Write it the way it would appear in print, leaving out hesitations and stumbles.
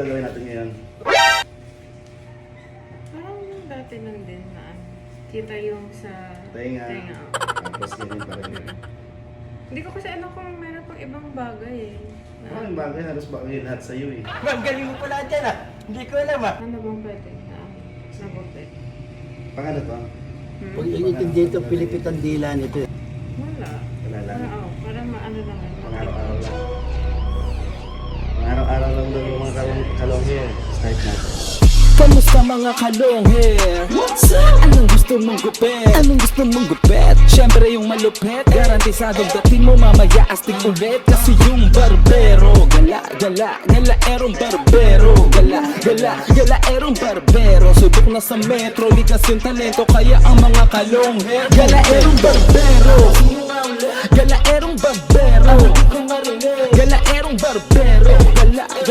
gagawin natin ngayon? Parang yung dati lang din na ano, kita yung sa Tenga. oh. Tapos ganyan pa rin. Hindi ko kasi alam kung meron pang ibang bagay eh. Na, Ang bagay, halos bagay lahat sa'yo eh. Ma'am, galing mo pala dyan ah. Hindi ko alam ah. ano bang pwede na nabupit? Pangano to? Pag initin dito, pilipit ang dila nito. Wala. Wala lang. Oo, parang maano lang yun. Pang-araw-araw lang. Pang-araw-araw lang daw yung mga kalong hair. Start natin. Kamusta mga kalong hair? Anong gusto mong gupit? Anong gusto mong gupit? Siyempre yung malupit Garantisadong dating mo mamaya astig ulit Kasi yung barbero Gala, gala, gala erong barbero Gala, gala, gala erong barbero Subok na sa metro Likas yung talento Kaya ang mga kalong hair Gala erong barbero Gala erong barbero Gala erong barbero